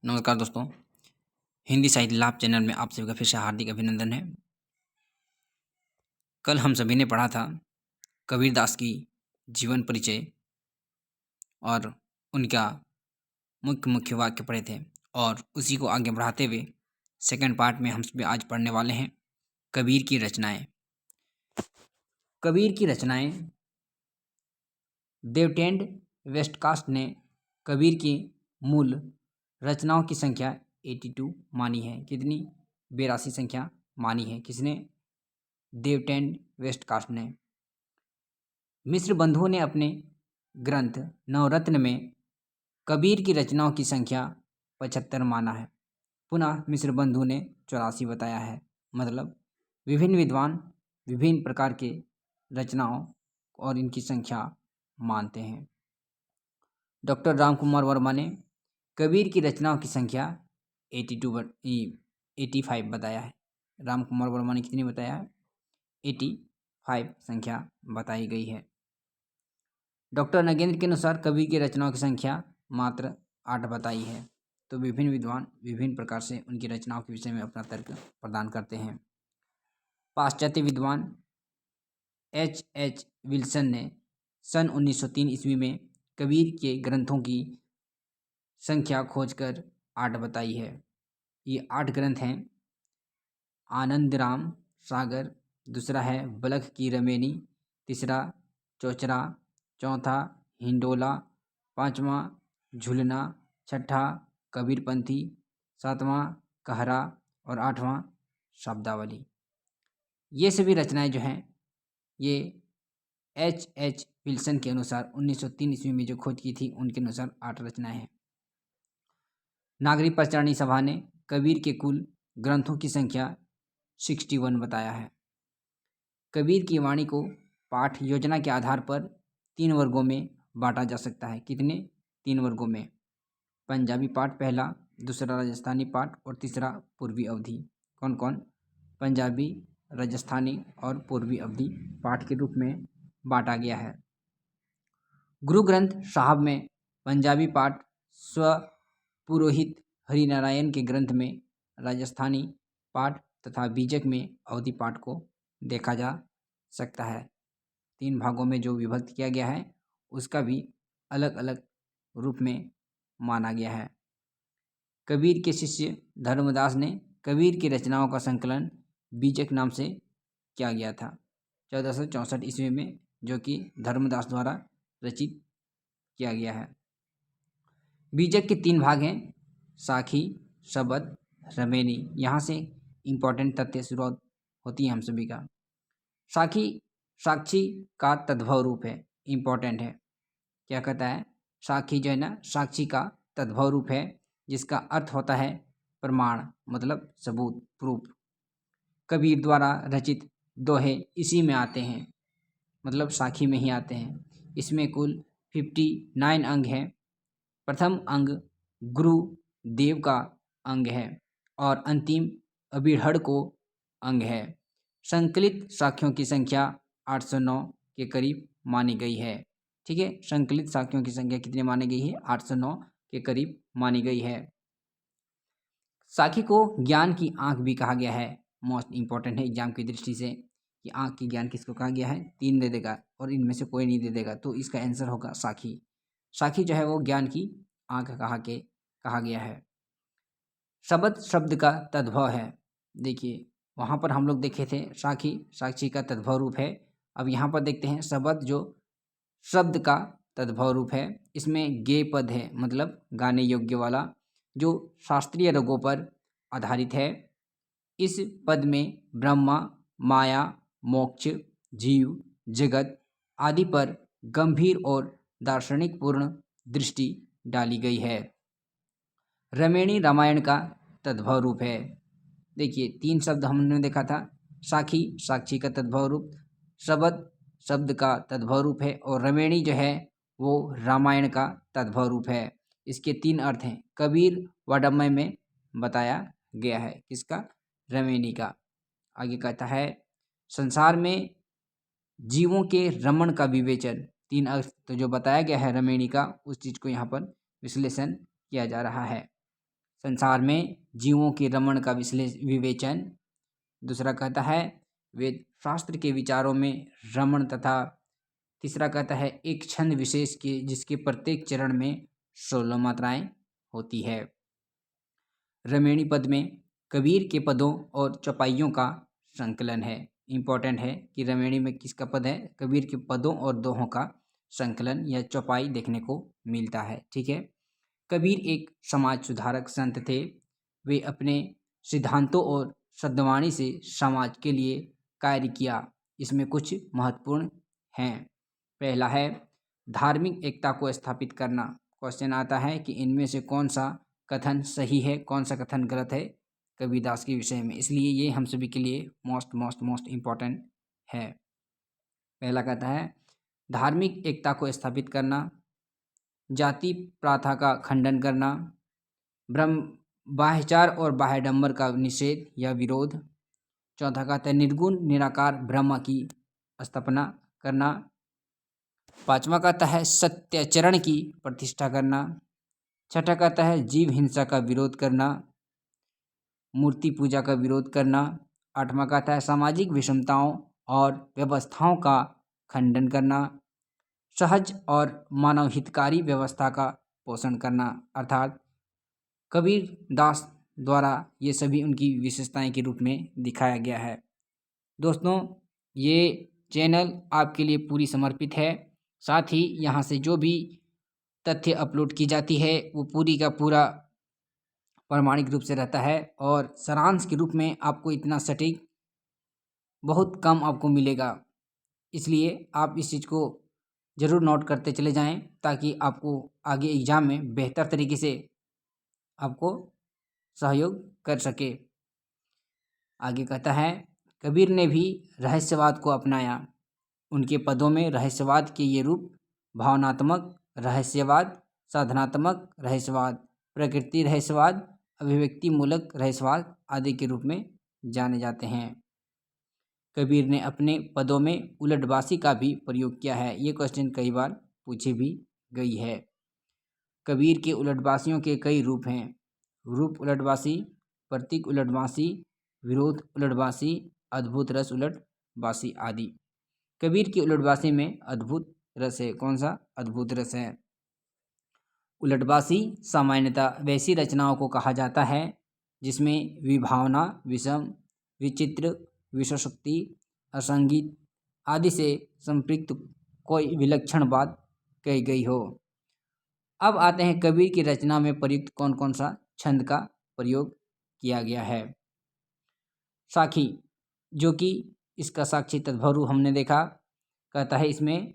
नमस्कार दोस्तों। हिंदी साहित्य लाभ चैनल में आप सभी का फिर से हार्दिक अभिनंदन है। कल हम सभी ने पढ़ा था कबीरदास की जीवन परिचय और उनका मुख्य मुख्य वाक्य पढ़े थे और उसी को आगे बढ़ाते हुए सेकंड पार्ट में हम सभी आज पढ़ने वाले हैं कबीर की रचनाएं। कबीर की रचनाएं देवटेंड वेस्टकास्ट ने कबीर की मूल रचनाओं की संख्या 82 मानी है। कितनी? 82 संख्या मानी है। किसने? देवटेंड वेस्टकास्ट ने। मिश्र बंधुओं ने अपने ग्रंथ नवरत्न में कबीर की रचनाओं की संख्या 75 माना है। पुनः मिश्र बंधु ने 84 बताया है। मतलब विभिन्न विद्वान विभिन्न प्रकार के रचनाओं और इनकी संख्या मानते हैं। डॉक्टर रामकुमार वर्मा ने कबीर की रचनाओं की संख्या 85 बताया है। रामकुमार वर्मा ने कितनी बताया है? 85 संख्या बताई गई है। डॉक्टर नगेंद्र के अनुसार कबीर की रचनाओं की संख्या मात्र 8 बताई है। तो विभिन्न विद्वान विभिन्न प्रकार से उनकी रचनाओं के विषय में अपना तर्क प्रदान करते हैं। पाश्चात्य विद्वान H. विल्सन ने सन 1903 ईस्वी में कबीर के ग्रंथों की संख्या खोजकर 8 बताई है। ये 8 ग्रंथ हैं। आनंदराम सागर, दूसरा है बलख की रमेनी, तीसरा चौचरा, चौथा हिंडोला, पांचवा झुलना, छठा कबीरपंथी, सातवां कहरा और आठवां शब्दावली। ये सभी रचनाएं जो हैं ये H. विल्सन के अनुसार 1903 ईस्वी में जो खोज की थी उनके अनुसार 8 रचनाएं हैं। नागरिक प्रचारणी सभा ने कबीर के कुल ग्रंथों की संख्या 61 बताया है। कबीर की वाणी को पाठ योजना के आधार पर 3 वर्गों में बांटा जा सकता है। कितने? 3 वर्गों में। पंजाबी पाठ पहला, दूसरा राजस्थानी पाठ और तीसरा पूर्वी अवधि। कौन कौन? पंजाबी, राजस्थानी और पूर्वी अवधि पाठ के रूप में बांटा गया है। गुरु ग्रंथ साहब में पंजाबी पाठ स्व पुरोहित हरिनारायण के ग्रंथ में राजस्थानी पाठ तथा बीजक में अवधि पाठ को देखा जा सकता है। 3 भागों में जो विभक्त किया गया है उसका भी अलग अलग रूप में माना गया है। कबीर के शिष्य धर्मदास ने कबीर की रचनाओं का संकलन बीजक नाम से किया गया था 1464 ईस्वी में, जो कि धर्मदास द्वारा रचित किया गया है। बीजक के 3 भाग हैं, साखी, शबद, रमेनी। यहाँ से इम्पोर्टेंट तथ्य शुरुआत होती है हम सभी का। साखी साक्षी का तद्भव रूप है। इम्पोर्टेंट है। क्या कहता है? साखी जो है ना साक्षी का तद्भव रूप है, जिसका अर्थ होता है प्रमाण, मतलब सबूत, प्रूफ। कबीर द्वारा रचित दोहे इसी में आते हैं, मतलब साखी में ही आते हैं। इसमें कुल 59 अंग हैं। प्रथम अंग गुरु देव का अंग है और अंतिम अभिढ़ को अंग है। संकलित साखियों की संख्या 809 के करीब मानी गई है। ठीक है, संकलित साखियों की संख्या कितनी मानी गई है? 809 के करीब मानी गई है। साखी को ज्ञान की आंख भी कहा गया है। मोस्ट इंपॉर्टेंट है एग्जाम की दृष्टि से कि आंख की ज्ञान किसको कहा गया है? 3 दे देगा और इनमें से कोई नहीं दे देगा, तो इसका आंसर होगा साखी। साखी जो है वो ज्ञान की आंख कहा गया है। शब्द शब्द का तद्भव है। देखिए वहाँ पर हम लोग देखे थे साखी साक्षी का तद्भव रूप है। अब यहाँ पर देखते हैं शब्द जो शब्द का तद्भव रूप है। इसमें गे पद है, मतलब गाने योग्य वाला, जो शास्त्रीय रगों पर आधारित है। इस पद में ब्रह्मा, माया, मोक्ष, जीव, जगत आदि पर गंभीर और दार्शनिक पूर्ण दृष्टि डाली गई है। रमेणी रामायण का तद्भव रूप है। देखिए 3 शब्द हमने देखा था, साखी साक्षी का तद्भव रूप, शब्द शब्द का तद्भव रूप है और रमेणी जो है वो रामायण का तद्भव रूप है। इसके 3 अर्थ हैं। कबीर वाडम्मय में बताया गया है। किसका? रमेणी का। आगे कहता है संसार में जीवों के रमण का विवेचन। 3 अर्थ तो जो बताया गया है रमेणी का, उस चीज को यहाँ पर विश्लेषण किया जा रहा है। संसार में जीवों के रमण का विवेचन। दूसरा कहता है वेद शास्त्र के विचारों में रमण तथा तीसरा कहता है एक छंद विशेष के जिसके प्रत्येक चरण में 16 मात्राएं होती है। रमेणी पद में कबीर के पदों और चौपाइयों का संकलन है। इंपॉर्टेंट है कि रमेणी में किसका पद है, कबीर के पदों और दोहों का संकलन या चौपाई देखने को मिलता है। ठीक है। कबीर एक समाज सुधारक संत थे। वे अपने सिद्धांतों और सद्वाणी से समाज के लिए कार्य किया। इसमें कुछ महत्वपूर्ण हैं। पहला है धार्मिक एकता को स्थापित करना। क्वेश्चन आता है कि इनमें से कौन सा कथन सही है, कौन सा कथन गलत है कबीरदास के विषय में, इसलिए ये हम सभी के लिए मोस्ट इम्पॉर्टेंट है। पहला कहता है धार्मिक एकता को स्थापित करना, जाति प्रथा का खंडन करना, ब्रह्म बाह्यचार और बाह्यडंबर का निषेध या विरोध। चौथा कहता है निर्गुण निराकार ब्रह्म की स्थापना करना। पांचवा कहता है सत्याचरण की प्रतिष्ठा करना। छठा कहता है जीव हिंसा का विरोध करना, मूर्ति पूजा का विरोध करना। आठवां कहता है सामाजिक विषमताओं और व्यवस्थाओं का खंडन करना, सहज और मानव हितकारी व्यवस्था का पोषण करना। अर्थात कबीर दास द्वारा ये सभी उनकी विशेषताएं के रूप में दिखाया गया है। दोस्तों, ये चैनल आपके लिए पूरी समर्पित है। साथ ही यहाँ से जो भी तथ्य अपलोड की जाती है वो पूरी का पूरा प्रामाणिक रूप से रहता है और सारांश के रूप में आपको इतना सटीक बहुत कम आपको मिलेगा। इसलिए आप इस चीज़ को ज़रूर नोट करते चले जाएं ताकि आपको आगे एग्ज़ाम में बेहतर तरीके से आपको सहयोग कर सके। आगे कहता है कबीर ने भी रहस्यवाद को अपनाया। उनके पदों में रहस्यवाद के ये रूप भावनात्मक रहस्यवाद, साधनात्मक रहस्यवाद, प्रकृति रहस्यवाद, अभिव्यक्ति मूलक रहस्यवाद आदि के रूप में जाने जाते हैं। कबीर ने अपने पदों में उलटबासी का भी प्रयोग किया है। ये क्वेश्चन कई बार पूछी भी गई है। कबीर के उलटबासियों के कई रूप हैं। रूप उलटबासी, प्रतीक उलटबासी, विरोध उलटबासी, अद्भुत रस उलटबासी आदि। कबीर की उलटबासी में अद्भुत रस है। कौन सा अद्भुत रस है? उलटबासी सामान्यतः वैसी रचनाओं को कहा जाता है जिसमें विभावना, विषम, विचित्र, विषशक्ति, असंगीत आदि से संपृक्त कोई विलक्षण बात कही गई हो। अब आते हैं कबीर की रचना में प्रयुक्त कौन कौन सा छंद का प्रयोग किया गया है। साखी, जो कि इसका साक्षी तद्भरू हमने देखा, कहता है इसमें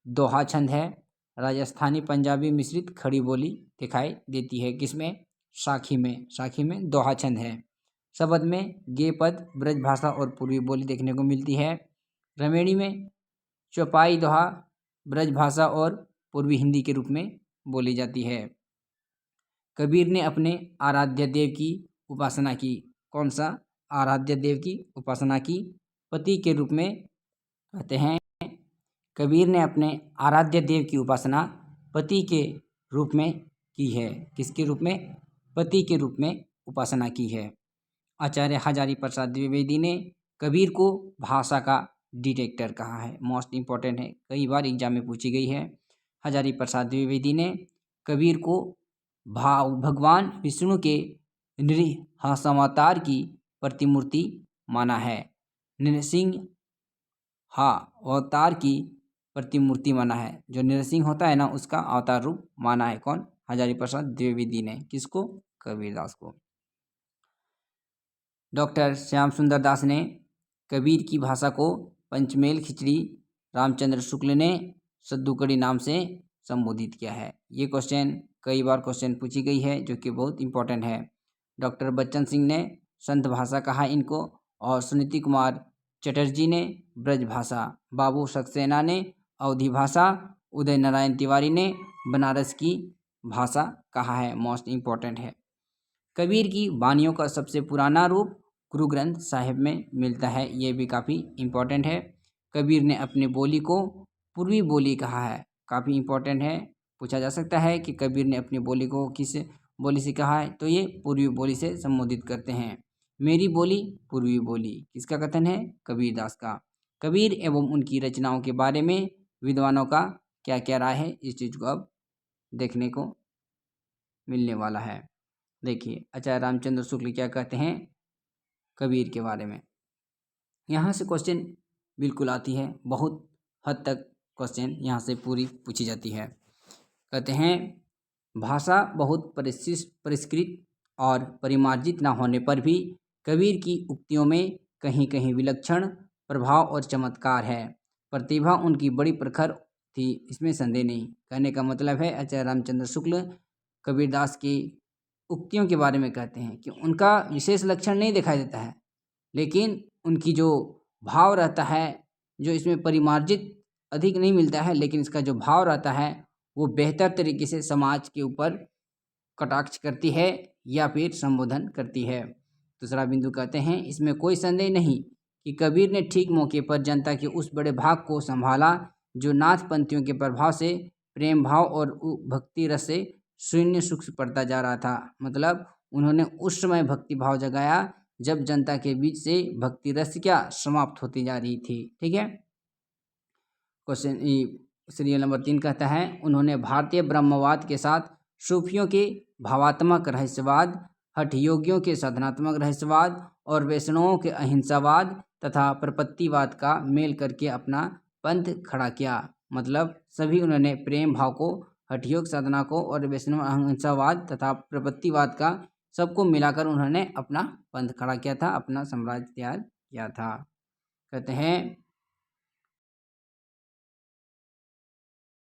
दोहा छंद है। राजस्थानी पंजाबी मिश्रित खड़ी बोली दिखाई देती है। किसमें? साखी में। साखी में दोहा छंद है। शब्द में गे पद, ब्रज भाषा और पूर्वी बोली देखने को मिलती है। रमेणी में चौपाई दोहा, ब्रज भाषा और पूर्वी हिंदी के रूप में बोली जाती है। कबीर ने अपने आराध्य देव की उपासना की। कौन सा? आराध्य देव की उपासना की। पति के रूप में कहते हैं कबीर ने अपने आराध्य देव की उपासना पति के रूप में की है। किसके रूप में? पति के रूप में उपासना की है। आचार्य हजारी प्रसाद द्विवेदी ने कबीर को भाषा का डिटेक्टर कहा है। मोस्ट इम्पॉर्टेंट है, कई बार एग्जाम में पूछी गई है। हजारी प्रसाद द्विवेदी ने कबीर को भगवान विष्णु के नृसिंहावतार की प्रतिमूर्ति माना है। नृसिंह अवतार की प्रतिमूर्ति माना है। जो नृसिंह होता है ना, उसका अवतार रूप माना है। कौन? हजारी प्रसाद द्विवेदी ने। किसको? कबीरदास को। डॉक्टर श्याम सुंदर दास ने कबीर की भाषा को पंचमेल खिचड़ी रामचंद्र शुक्ल ने सद्दुकड़ी नाम से संबोधित किया है। ये क्वेश्चन कई बार क्वेश्चन पूछी गई है जो कि बहुत इंपॉर्टेंट है। डॉक्टर बच्चन सिंह ने संत भाषा कहा इनको, और सुनीति कुमार चटर्जी ने ब्रज भाषा, बाबू सक्सेना ने अवधी भाषा, उदय नारायण तिवारी ने बनारस की भाषा कहा है। मोस्ट इम्पॉर्टेंट है। कबीर की वाणियों का सबसे पुराना रूप गुरु ग्रंथ साहिब में मिलता है। ये भी काफ़ी इम्पॉर्टेंट है। कबीर ने अपनी बोली को पूर्वी बोली कहा है। काफ़ी इम्पॉर्टेंट है, पूछा जा सकता है कि कबीर ने अपनी बोली को किस बोली से कहा है, तो ये पूर्वी बोली से संबोधित करते हैं। मेरी बोली पूर्वी बोली किसका कथन है? कबीरदास का। कबीर एवं उनकी रचनाओं के बारे में विद्वानों का क्या क्या राय है, इस चीज को अब देखने को मिलने वाला है। देखिए आचार्य रामचंद्र शुक्ल क्या कहते हैं कबीर के बारे में। यहाँ से क्वेश्चन बिल्कुल आती है, बहुत हद तक क्वेश्चन यहाँ से पूरी पूछी जाती है। कहते हैं भाषा बहुत परिष्कृत और परिमार्जित न होने पर भी कबीर की उक्तियों में कहीं कहीं विलक्षण प्रभाव और चमत्कार है। प्रतिभा उनकी बड़ी प्रखर थी, इसमें संदेह नहीं। कहने का मतलब है आचार्य रामचंद्र शुक्ल कबीरदास की उक्तियों के बारे में कहते हैं कि उनका विशेष लक्षण नहीं दिखाई देता है, लेकिन उनकी जो भाव रहता है, जो इसमें परिमार्जित अधिक नहीं मिलता है, लेकिन इसका जो भाव रहता है वो बेहतर तरीके से समाज के ऊपर कटाक्ष करती है या फिर संबोधन करती है। दूसरा बिंदु कहते हैं इसमें कोई संदेह नहीं कि कबीर ने ठीक मौके पर जनता के उस बड़े भाग को संभाला जो नाथ पंथियों के प्रभाव से प्रेम भाव और भक्ति रस से शून्य सूक्ष्म पड़ता जा रहा था। मतलब उन्होंने उस समय भक्ति भाव जगाया जब जनता के बीच से भक्ति रस क्या समाप्त होती जा रही थी। ठीक है। क्वेश्चन सीरियल नंबर 3 कहता है उन्होंने भारतीय ब्रह्मवाद के साथ सूफियों के भावात्मक रहस्यवाद, हठ योगियों के साधनात्मक रहस्यवाद और वैष्णवों के अहिंसावाद तथा प्रपत्तिवाद का मेल करके अपना पंथ खड़ा किया। मतलब सभी उन्होंने प्रेम भाव को, हठ योग साधना को और वैष्णव अहिंसावाद तथा प्रपत्तिवाद का सबको मिलाकर उन्होंने अपना पंथ खड़ा किया था, अपना साम्राज्य तैयार किया था। कहते हैं